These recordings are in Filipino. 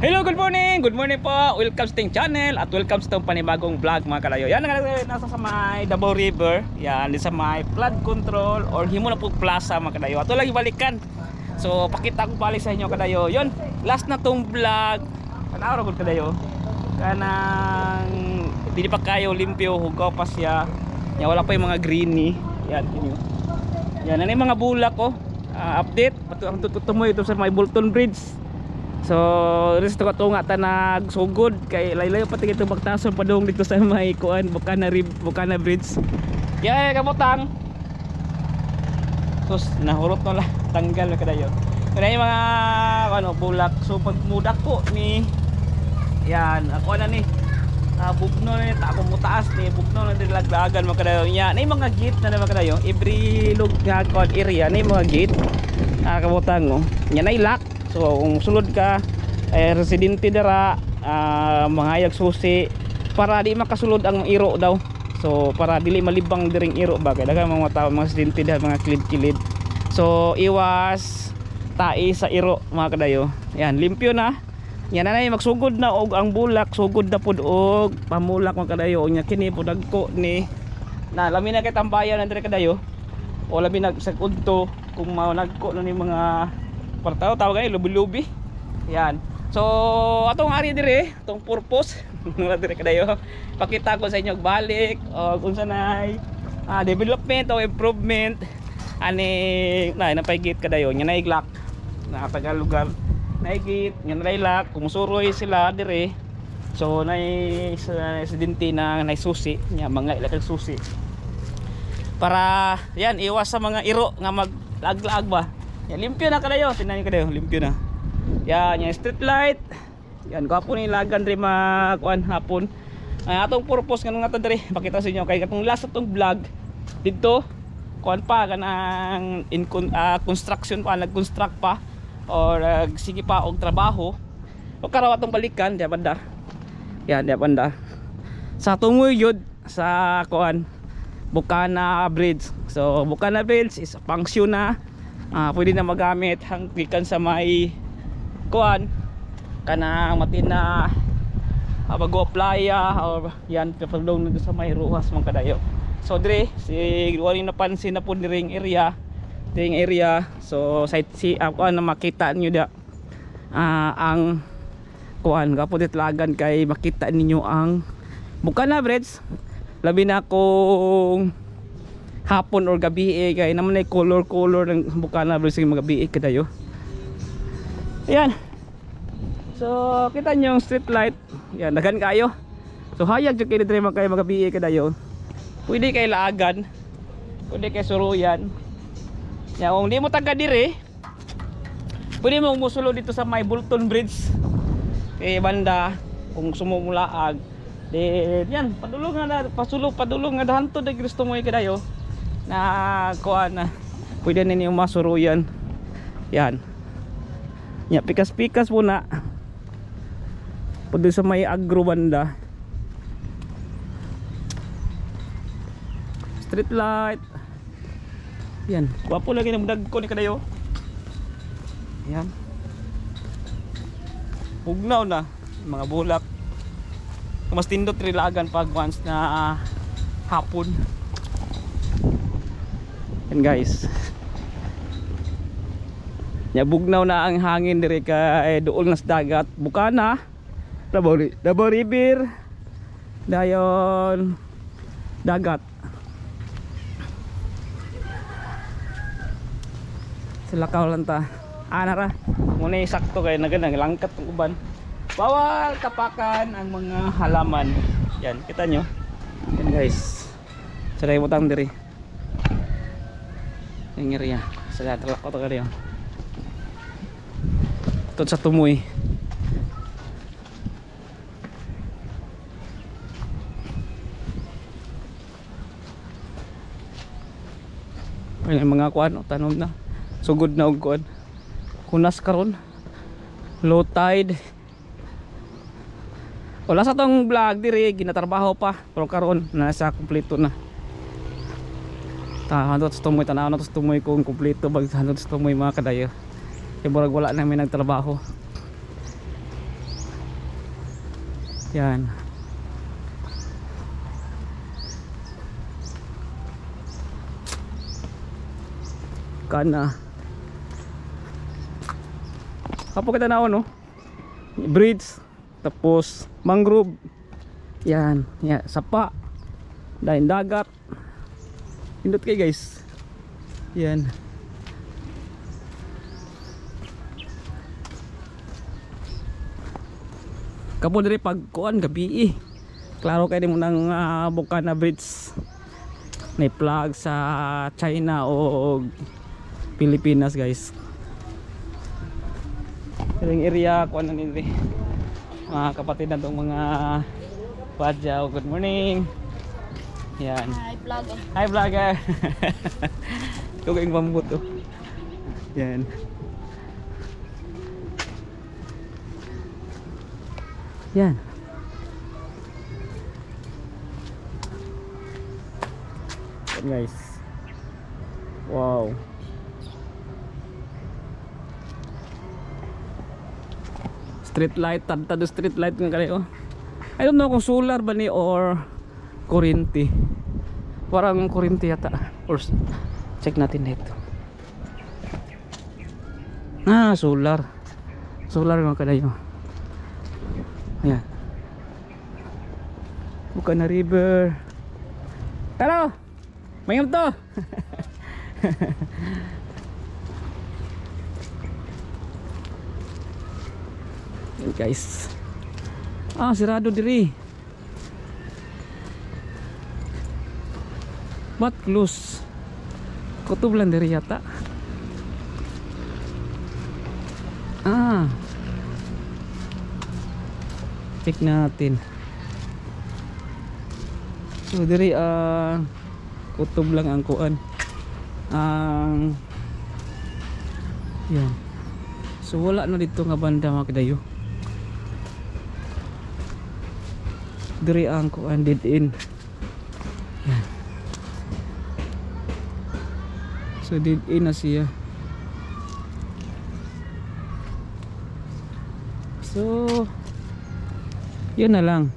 Hello, good morning! Good morning po! Welcome sa ating channel at welcome sa itong panibagong vlog mga kalayo. Yan, nasa sa may Davao River. Yan, sa may flood control or himo na po plaza mga kalayo. Ato lagi balikan. So, pakita ko balik sa inyo kalayo. Yun, last na tong vlog. Kanaro ko kalayo. Kanang hindi pa kayo limpyo, hugaw pa siya. Yan, wala pa yung mga greeny. Yan, yun. Yan, ano yung mga bulak ko. Update. Tutumoy ito sa may Bolton Bridge. So, resto ko tunga ta nagsugod kay laylayo pati ito magtason padung dito sa may kuan Bukana Bridge. Kaya kabutang. Sus nahurot no la tanggal kadayo. Kaya yung mga ano bulak so pagmudak ko ni yan ako na ni bugno ni ta ako mutaas ni bugno na dilaglagan mo kadayo nya na mga gate na naman kadayo every lugar area na mga gate kabutang no nya na ilak. So kung sulod ka residente dara mangayag susi para di makasulod ang iro daw. So para dili malibang diring iro ba kay daghang mga tao mga residente dara mga kilid-kilid. So iwas tai sa iro mga kadayo. Yan limpyo na. Yan na magsugod na og ang bulak sugod na pud og pamulak mga kadayo. Nya kini pud dagko ni na labi na kay tambayan na dire kadayo. O labi nagsagudto kung mao nagko na ni mga partaw tawag ay lubi-lubi. Yan. So atong ari dire, atong purpose nga dire kadayo. Pakita ko sa inyo balik o kung sanay development o improvement ani na napaygit kadayo nya naiglak na tagal lugar. Naigit nya nailak kumusuroy sila dire. So nay residente na naisusi nya mga ilakag susi. Para yan iwas sa mga iro nga maglag-lag ba. Yan, limpyo na kadayo, tinanin kadayo, limpyo na. Yan, yung street light. Yan, gwapo ni lagan rin makuan hapon. Atong purpose nga nga diri, pakita sa inyo kay katong last atong vlog dito kuan pa kanang construction pa, nag-construct pa or sige pa og trabaho. O karaw atong balikan, di banda. Yan, di banda. Sa tunguyod sa kuan Bukana Bridge. So, Bukana Bridge is function na. Pwede na magamit hanggikan sa may kuan kanang matina bago playa or yan papalong na sa may ruhas mga kadayo. So dire si wali napansin na po diring area so site si kuan na makita niyo da ang kuan gapo ditlagan kay makita ninyo ang Bukana Bridge labi na kung hapon or gabi kay naman ay color ng Bukana Bridge ng mga gabi kadayo. Ayan. So kita nyo yung street light. Yan dagan kayo. So hayag jud kayo dire kayo mga gabi kadayo. Pwede kay laagan. Pwede kay suruyan. Ya kung di mo taga dire, pwede mo musulod dito sa may Bolton Bridge. Kay banda kung sumumulaag. Yan padulong na padulong nga dahanto de gusto mo kadayo. Na kuan na pwede na niyo masuruyan. Yan nya pikas-pikas muna pwede sa may agro banda street light. Yan wapo lagi ng dagko ni kadayo. Yan hugnaw na mga bulak mas tindot rilagan pag once na hapon. Yan guys bugnaw na ang hangin dire kay dool nas dagat Bukana Davao River dayon dagat sila lang ta anara muna sakto kay naganang langkat ng uban bawal tapakan ang mga halaman. Yan kita nyo yan guys saray butang dire yung area sa talak ko to kadayo ito sa tumoy. Ay mga kuan tanom na sugod na og kuan kunas karon low tide. Wala sa tong vlog diri ginatrabaho pa pero karon nasa kumpleto na. Hanot sa tumoy tanaw na to sa tumoy kung kumpleto bag hanot sa tumoy mga kadayo. Kaya burag wala namin nagtrabaho. Yan. Kana. Kapag kita na no? Bridge. Tapos mangrove. Yan. Yan. Sapa. Dahil dagat. Pindot kayo guys. Yan. Kapo diri pagkuan gabi. Klaro kayo mo ng Bukana Bridge. May plug sa China o Pilipinas guys. Yung area kuan na nila. Mga kapatid na itong mga Padyaw. Good morning. Yan. Hi vlogger. Hi vlogger. Kung bambut to. Yan. Yan. Yan guys. Wow. Street light, tantado street light nga kayo. I don't know kung solar ba ni or kuryente. Parang kuryente yata. Or check natin dito. Ah, solar. Solar nga kayo. Ayan. Bukan na river. Tara! Mayroon to! Yan guys. Ah, sirado diri. But close. Kutob lang diri yata. Ah. Check natin. So diri kutob lang ang kuan. Yan. So wala na dito nga banda mga kadayo. Diri ang kuan dead end. Yan. So dead end na siya. So yun na lang.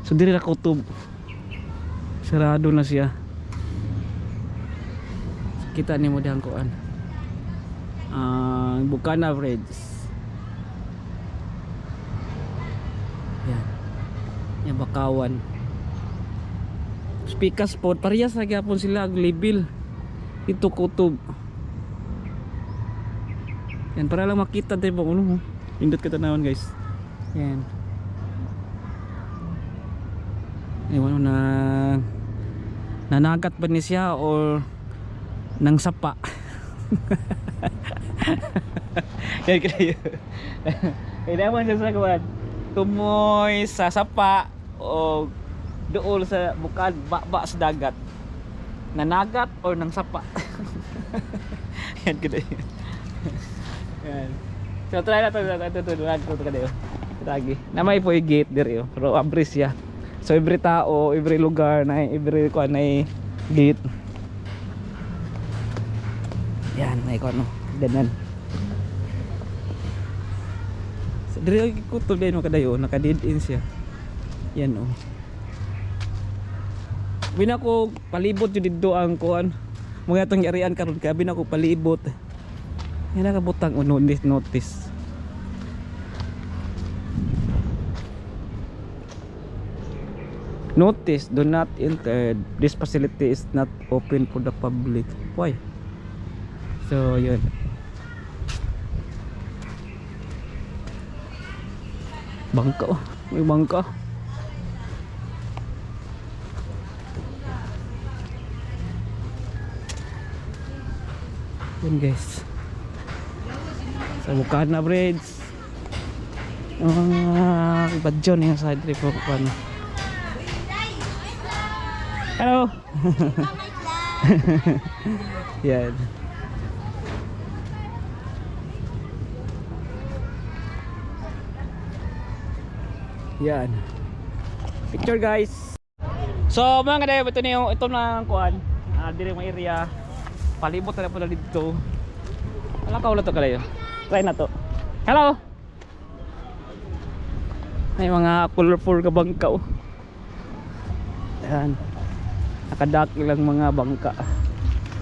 So diri na kutob. Sarado na siya. Kita ni mo dihang kuan. Bukana Bridge. Yan. Yan Bakawan. Speakers pod parehas ra gyapon sila ang level. Ito kutob. Yan para lang makita tayo po ano. Pindot ka tanawon guys. Yan. Ewan mo na nanagat ba ni siya or nang sapa. Yan kaya kailangan siya sa kuwan tumoy sa sapa o dool sa bukad ba sa dagat nanagat or nang sapa. Yan kaya yan. So try na ito kadayo lagi na may po gate diri pero abris siya. So every tao, every lugar na every kuan na gate. Yan, may kuan no. Danan. So diri kutob din mo kadayo, naka-dead end siya. Yan oh. Bina ko palibot jud didto ang kuan. Mga tong irian karon ka bina ko palibot. Yan nakabutang uno notice. Notice, do not enter. This facility is not open for the public. Why? So, yun. Bangka oh. May bangka. Yun guys. Sa Bukana Bridge. Badyon yung side trip po. Hello. Yan. Yan. Picture guys. So mga kadayo ito na yung ito na kuan. Diri mo area. Palibot na po na dito. Wala ka ulit to kadayo. Try na to. Hello. May mga colorful ka bangka oh. Ayan. Nakadaki lang mga bangka.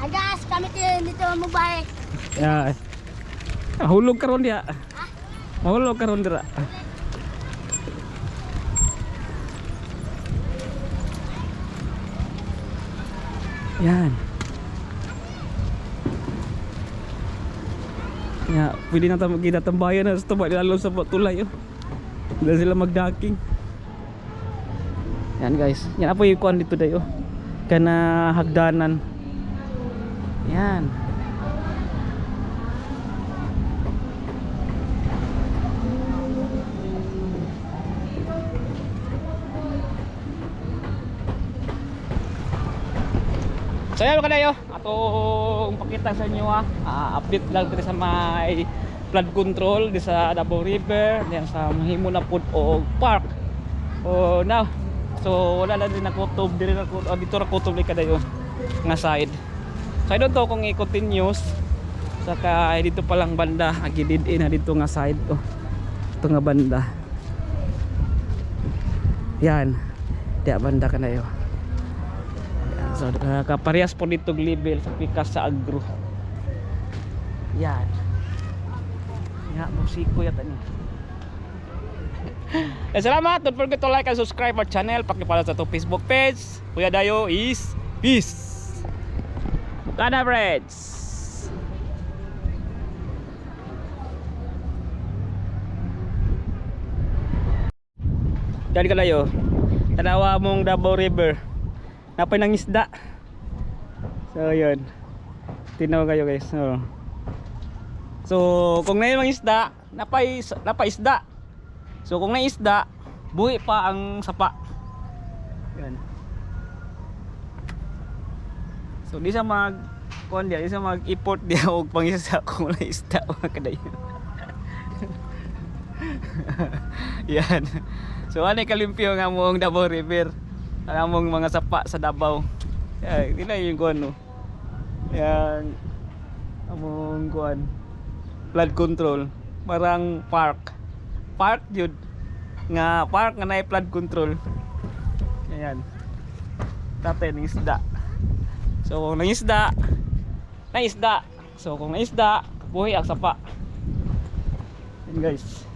Agas, kami dito mabay. Ayan. Mahulog ka ron diya. Mahulog ka ron dira. Yan. Ya, pwede na tayo magkinatambayan na sa tuba lalo sa tulay oh. Dahil sila magdaking. Yan guys. Yan po yung kuhan dito dayo. Kana hagdanan. Yan. So yan ka dayo. Atong pakita sa inyo update lang dito sa may flood control di sa Davao River, diyan sa mahimo na pud og park. Oh now. So wala na din nakutob diri na dito ra kutob ni kadayo nga side. So I don't know kung i-continuous saka dito pa lang banda agilid na dito nga side oh. Ito nga banda. Yan. Diya banda kanayo. So kaparehas po dito level sa pikas sa agro. Yan. Ya, musiko yata niya. Salamat. Don't forget to like and subscribe our channel. Pakipala sa itong Facebook page. Kuya Dayo is peace. Kada friends. Dali ka Dayo. Tanawa mong Davao River. Napay ng isda. So yun. Tinaw kayo guys. So kung na yung isda, napay isda. So kung na isda, buhi pa ang sapa. Yan. So di sa di sa mag-import diya og pangisa kung na isda mga kadayon. Yan. So ano kalimpyo nga mong Davao River. Among mga sapa sa Davao. Yan, dila yung kuan no. Yan. Among kuan. Flood control. Marang park. Park jud. Nga park nga naay flood control. Ayan. Tatay ng isda. So kung nangisda, naisda. So kung naisda, buhay ang sapa. Yan guys.